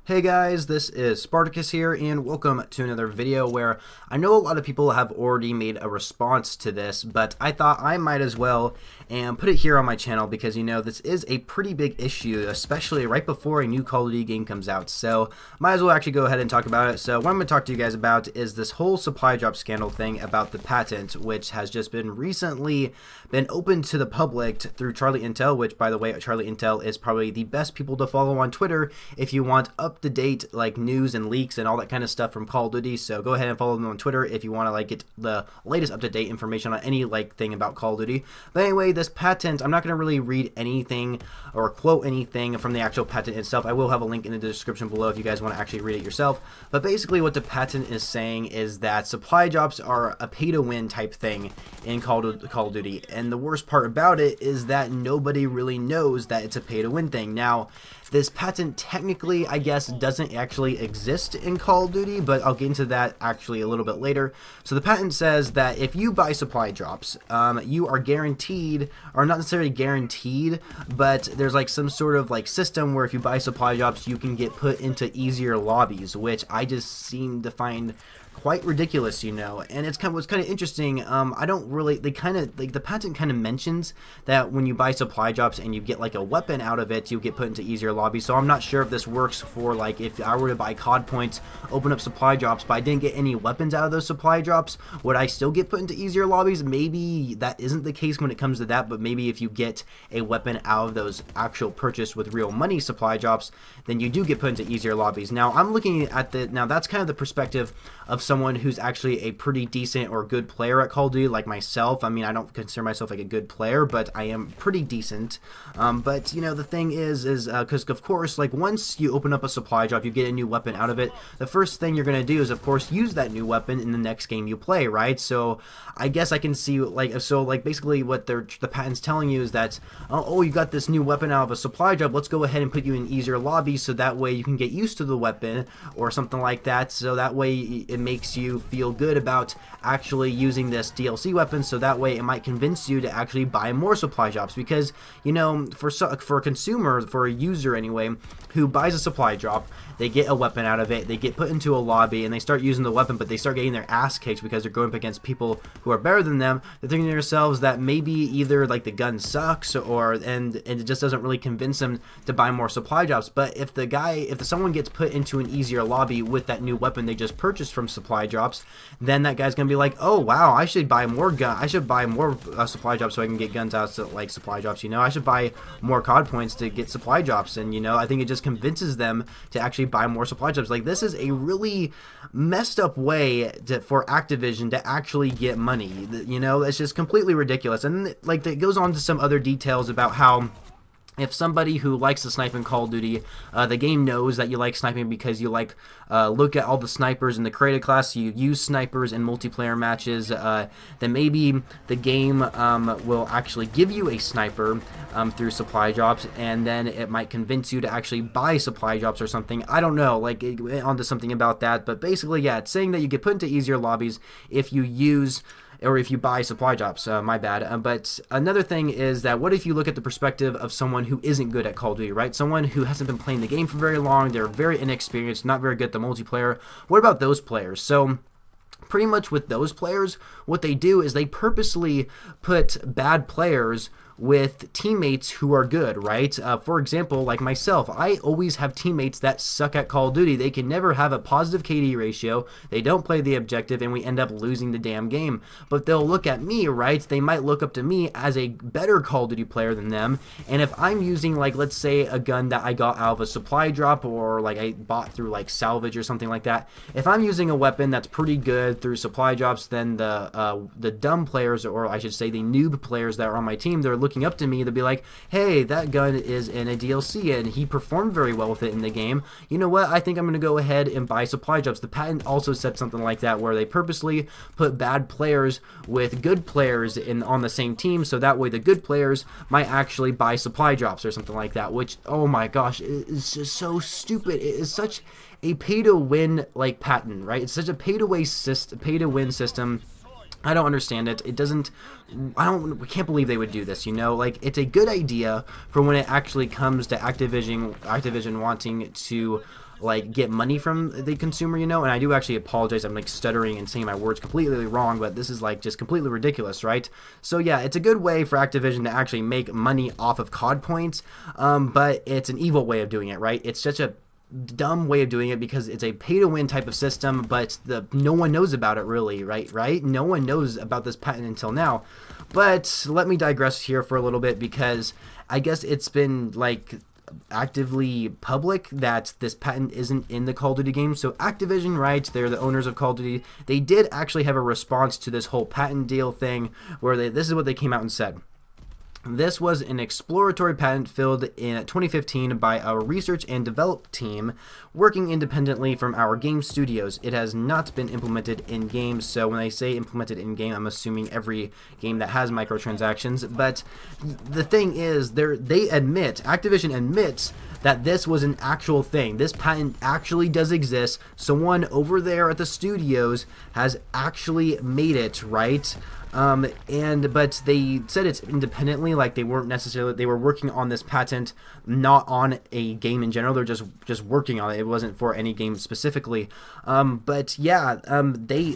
Hey guys, this is Spartacus here, and welcome to another video where I know a lot of people have already made a response to this, but I thought I might as well and put it here on my channel because, you know, this is a pretty big issue, especially right before a new Call of Duty game comes out, so might as well actually go ahead and talk about it. So what I'm going to talk to you guys about is this whole supply drop scandal thing about the patent, which has just been recently been open to the public through Charlie Intel, which, by the way, Charlie Intel is probably the best people to follow on Twitter if you want up-to-date like news and leaks and all that kind of stuff from Call of Duty. So go ahead and follow them on Twitter if you want to like get the latest up-to-date information on any like thing about Call of Duty. But anyway, this patent, I'm not going to really read anything or quote anything from the actual patent itself. I will have a link in the description below if you guys want to actually read it yourself. But basically what the patent is saying is that supply drops are a pay-to-win type thing in Call of Duty. And the worst part about it is that nobody really knows that it's a pay-to-win thing. Now, this patent technically, I guess, doesn't actually exist in Call of Duty, but I'll get into that actually a little bit later. So the patent says that if you buy supply drops, you are guaranteed, or not necessarily guaranteed, but there's like some sort of like system where if you buy supply drops, you can get put into easier lobbies, which I just seem to find quite ridiculous, you know. And it's what's kind of interesting. I don't really, they kind of like the patent kind of mentions that when you buy supply drops and you get like a weapon out of it, you get put into easier lobbies. So I'm not sure if this works for like if I were to buy COD points, open up supply drops, but I didn't get any weapons out of those supply drops, would I still get put into easier lobbies? Maybe that isn't the case when it comes to that, but maybe if you get a weapon out of those actual purchased with real money supply drops, then you do get put into easier lobbies. Now I'm looking at now that's kind of the perspective of someone who's actually a pretty decent or good player at Call of Duty, like myself. I mean, I don't consider myself like a good player, but I am pretty decent. But you know, the thing is because of course, like once you open up a supply drop, you get a new weapon out of it. The first thing you're gonna do is, of course, use that new weapon in the next game you play, right? So I guess I can see like basically what the patent's telling you is that oh, you got this new weapon out of a supply drop. Let's go ahead and put you in easier lobbies so that way you can get used to the weapon or something like that. So that way it makes you feel good about actually using this DLC weapon, so that way it might convince you to actually buy more supply drops. Because, you know, for a consumer, for a user anyway, who buys a supply drop, they get a weapon out of it, they get put into a lobby, and they start using the weapon, but they start getting their ass kicked because they're going up against people who are better than them. They're thinking to themselves that maybe either like the gun sucks and it just doesn't really convince them to buy more supply drops. But if someone gets put into an easier lobby with that new weapon they just purchased from supply drops, then that guy's gonna be like, oh wow, I should buy more supply drops so I can get guns out of like supply drops, you know. I should buy more COD points to get supply drops. And you know, I think it just convinces them to actually buy more supply drops. Like, this is a really messed up way for Activision to actually get money, you know. It's just completely ridiculous. And like, it goes on to some other details about how if somebody who likes to snipe in Call of Duty, the game knows that you like sniping because you like look at all the snipers in the creative class, you use snipers in multiplayer matches, then maybe the game will actually give you a sniper through supply drops, and then it might convince you to actually buy supply drops or something. I don't know, like onto something about that, but basically, yeah, it's saying that you get put into easier lobbies if you use or if you buy supply drops, my bad. But another thing is that what if you look at the perspective of someone who isn't good at Call of Duty, right? Someone who hasn't been playing the game for very long, they're very inexperienced, not very good at the multiplayer. What about those players? So pretty much with those players, what they do is they purposely put bad players with teammates who are good, right? For example, like myself, I always have teammates that suck at Call of Duty. They can never have a positive KD ratio, they don't play the objective, and we end up losing the damn game. But they'll look at me, right? They might look up to me as a better Call of Duty player than them, and if I'm using, like, let's say a gun that I got out of a supply drop, or like I bought through like salvage or something like that, if I'm using a weapon that's pretty good through supply drops, then the dumb players, or I should say the noob players that are on my team, they're looking up to me to be like, hey, that gun is in a DLC and he performed very well with it in the game. You know what? I think I'm going to go ahead and buy supply drops. The patent also said something like that, where they purposely put bad players with good players on the same team, so that way the good players might actually buy supply drops or something like that, which, oh my gosh, it is just so stupid. It is such a pay-to-win like patent, right? It's such a pay-to-win system. I don't understand it. It doesn't, I can't believe they would do this, you know? Like, it's a good idea for when it actually comes to Activision wanting to like get money from the consumer, you know. And I do actually apologize, I'm like stuttering and saying my words completely wrong, but this is like just completely ridiculous, right? So yeah, it's a good way for Activision to actually make money off of COD points, but it's an evil way of doing it, right? It's such a dumb way of doing it because it's a pay-to-win type of system, but no one knows about it really, right? No one knows about this patent until now. But let me digress here for a little bit, because I guess it's been like actively public that this patent isn't in the Call of Duty game. So Activision, right, they're the owners of Call of Duty, they did actually have a response to this whole patent deal thing, where this is what they came out and said. This was an exploratory patent filled in 2015 by our research and develop team working independently from our game studios. It has not been implemented in games. So when I say implemented in game, I'm assuming every game that has microtransactions. But the thing is, Activision admits that this was an actual thing. This patent actually does exist. Someone over there at the studios has actually made it, right? But they said it's independently, like they weren't necessarily, they were working on this patent, not on a game in general. They're just working on it. It wasn't for any game specifically. But yeah,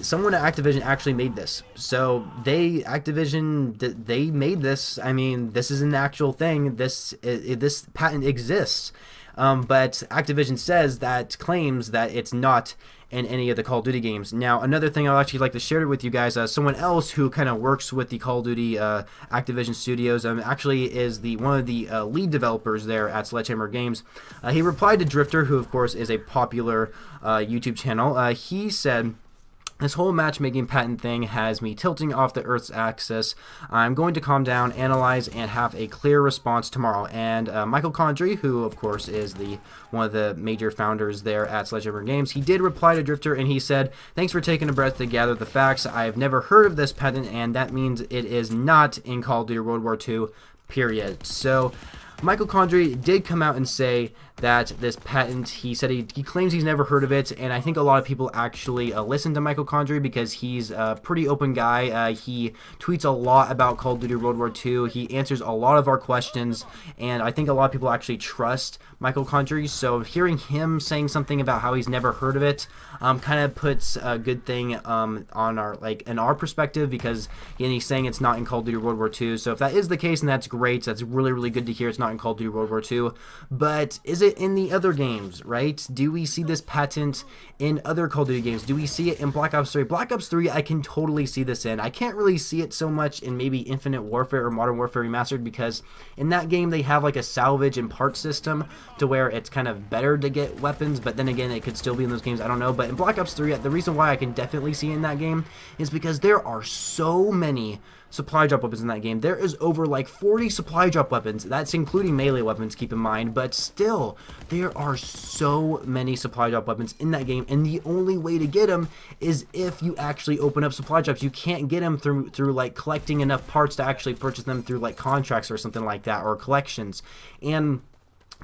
someone at Activision actually made this. So Activision made this. I mean, this is an actual thing. This patent exists. But Activision claims that it's not in any of the Call of Duty games. Now, another thing I'd actually like to share with you guys, someone else who kind of works with the Call of Duty Activision Studios, actually is one of the lead developers there at Sledgehammer Games. He replied to Drifter, who of course is a popular YouTube channel. He said, "This whole matchmaking patent thing has me tilting off the Earth's axis. I'm going to calm down, analyze, and have a clear response tomorrow." And Michael Condrey, who of course is one of the major founders there at Sledgehammer Games, he did reply to Drifter, and he said, "Thanks for taking a breath to gather the facts. I've never heard of this patent, and that means it is not in Call of Duty World War II, period." So Michael Condrey did come out and say that this patent, he said he claims he's never heard of it, and I think a lot of people actually listen to Michael Condrey because he's a pretty open guy. He tweets a lot about Call of Duty World War II. He answers a lot of our questions, and I think a lot of people actually trust Michael Condrey. So hearing him saying something about how he's never heard of it kind of puts a good thing on in our perspective, because he's saying it's not in Call of Duty World War II. So if that is the case, then that's great. That's really, really good to hear it's not in Call of Duty World War II. But is it in the other games, right? Do we see this patent in other Call of Duty games? Do we see it in Black Ops 3? Black Ops 3, I can totally see this in. I can't really see it so much in maybe Infinite Warfare or Modern Warfare Remastered, because in that game they have like a salvage and part system to where it's kind of better to get weapons, but then again, it could still be in those games, I don't know. But in Black Ops 3, the reason why I can definitely see it in that game is because there are so many supply drop weapons in that game. There is over like 40 supply drop weapons. That's including melee weapons, keep in mind, but still, there are so many supply drop weapons in that game, and the only way to get them is if you actually open up supply drops. You can't get them through like collecting enough parts to actually purchase them through like contracts or something like that, or collections.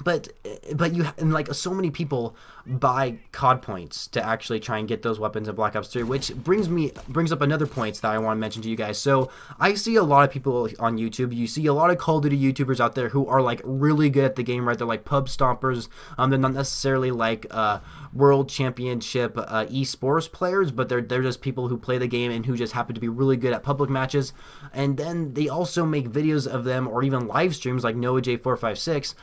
But like so many people buy COD points to actually try and get those weapons in Black Ops 3, which brings up another point that I want to mention to you guys. So I see a lot of people on YouTube. You see a lot of Call of Duty YouTubers out there who are like really good at the game, right? They're like pub stompers. They're not necessarily like world championship esports players, but they're just people who play the game and who just happen to be really good at public matches. And then they also make videos of them, or even live streams like NoahJ456.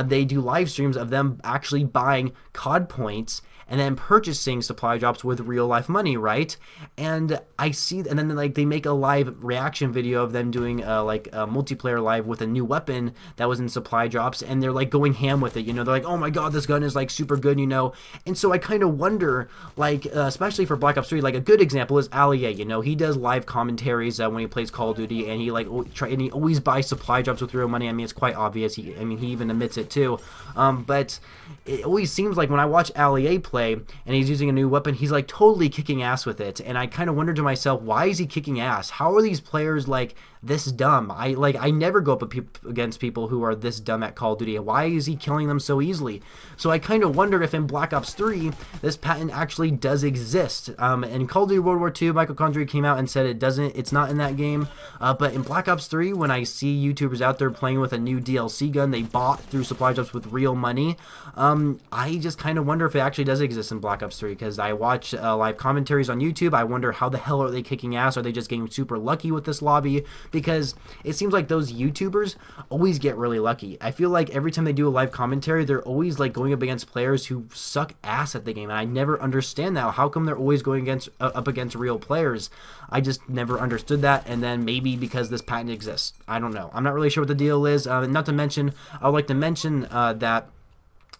They do live streams of them actually buying COD points and then purchasing supply drops with real life money, right? And I see, and then like they make a live reaction video of them doing like a multiplayer live with a new weapon that was in supply drops, and they're like going ham with it, you know. They're like, "Oh my god, this gun is like super good," you know. And so I kind of wonder, like especially for Black Ops 3, like a good example is Ali, you know. He does live commentaries when he plays Call of Duty, and he like he always buys supply drops with real money. I mean, it's quite obvious. He even admits it too. But it always seems like when I watch Ali play and he's using a new weapon, he's like totally kicking ass with it, and I kind of wonder to myself, why is he kicking ass? How are these players like this dumb? I never go up against people who are this dumb at Call of Duty. Why is he killing them so easily? So I kind of wonder if in Black Ops 3 this patent actually does exist. In Call of Duty World War II, Michael Condrey came out and said it's not in that game. But in Black Ops 3, when I see YouTubers out there playing with a new DLC gun they bought through supply drops with real money, I just kind of wonder if it actually does exist in Black Ops 3, because I watch live commentaries on YouTube. I wonder how the hell are they kicking ass? Are they just getting super lucky with this lobby? Because it seems like those YouTubers always get really lucky. I feel like every time they do a live commentary, they're always like going up against players who suck ass at the game, and I never understand that. How come they're always going up against real players? I just never understood that. And then maybe because this patent exists, I don't know. I'm not really sure what the deal is. Not to mention, I would like to mention that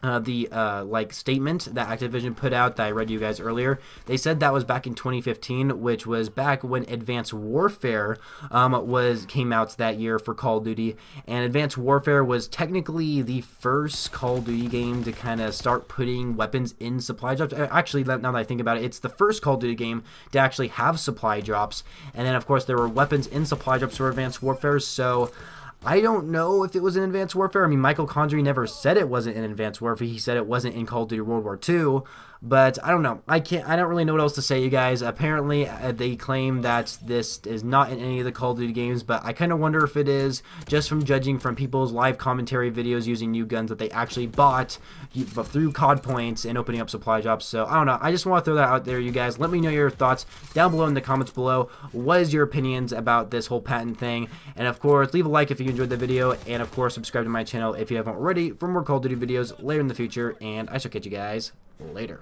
the statement that Activision put out that I read to you guys earlier. They said that was back in 2015, which was back when Advanced Warfare came out that year for Call of Duty, and Advanced Warfare was technically the first Call of Duty game to kind of start putting weapons in supply drops. Actually, now that I think about it, it's the first Call of Duty game to actually have supply drops, and then of course there were weapons in supply drops for Advanced Warfare. So I don't know if it was in Advanced Warfare. I mean, Michael Condrey never said it wasn't in Advanced Warfare. He said it wasn't in Call of Duty World War II. But I don't know. I don't really know what else to say, you guys. Apparently, they claim that this is not in any of the Call of Duty games, but I kind of wonder if it is, just from judging from people's live commentary videos using new guns that they actually bought through COD points and opening up supply drops. So I don't know. I just want to throw that out there, you guys. Let me know your thoughts down below in the comments below. What is your opinions about this whole patent thing? And of course, leave a like if you enjoyed the video, and of course, subscribe to my channel if you haven't already for more Call of Duty videos later in the future. And I shall catch you guys later.